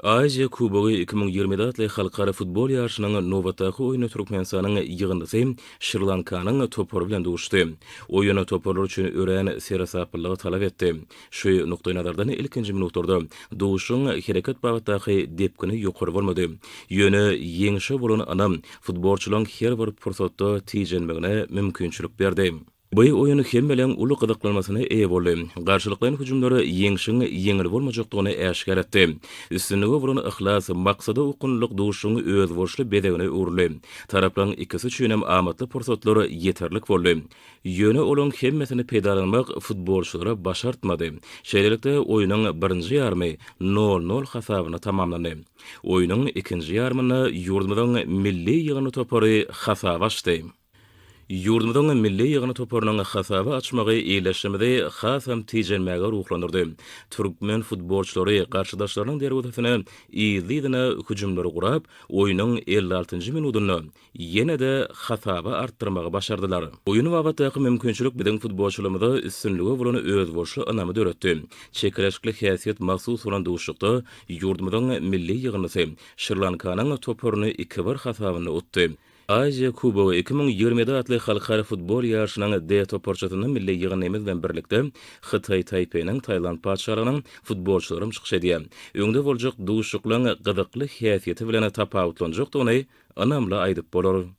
Aziya Kubogy 2020-de atly halkara futbol ýarşynyň nowatdaky oýuny Türkmenistanyň ýygyndysy Şri-Lankanyň Topor bilen duşdy. Oýuny toporlar üçin örän serasaplygy talap etdi. Şu nukdaý nazardan ilkinji minutlarda duşuň hereket bagtdaky depkini ýokary bolmady. Ýöne ýeňişe bolan anam futbolçularyň her bir pursatda tijenmegine mümkinçilik berdi. Bu oýuny hem bilen uly gyzyklanmasyna eýe boldy. Garşylykly hüjümlary ýeňişiň ýeňil bolmajakdygyny äşkär etdi. Üstünligi bolan ihlas, maksady ukunlyk duşuň öz borçly bedegine urly. Taraplaryň ikisi üçin hem amatly pursatlary ýeterlik boldy. Ýöne olaň hemmesini peýdalanmak futbolçulara başartmady. Şeýlelikde oýunyň birinji ýarmy 0-0 hasabyna tamamlandy. Oýunyň ikinji ýarmyny ýurdumyzyň milli ýygyny Topory hasaba açdy. Yurdumyzyň milli ýygyny Toporynyň hasaba açmagy eýleşmede hasam tijenmäge ruhlandyrdy. Türkmen futbolçulary garşydaşlarynyň derwetine ýygyna hüjümleri gurap, oýunyň 56-njy minutyny ýene-de hasaba artdyrmagy başardylar. Oýuny wagtdaky mümkinçilik bilen futbolçularymyza üstünligi bolan öz borçly anamy döretdi. Çekileşikli häsiýet mahsus bolan duşukda yurdumyzyň milli ýygynysy Şri-Lankanyň Toporyny 2-1 hasabyna utdy. Aziya Kubogy 2020-de atly halkara futbol ýarşynyň D toporçatynyň milli ýygyny bilen birlikde Hytaý Taipei'niň Taýland padşahynyň futbolçularym çykyş edýär. Öňde boljak duşuklaryň gyzykly häsiýeti bilen tapawutlanjakdygyny anamla aýdyp bolar.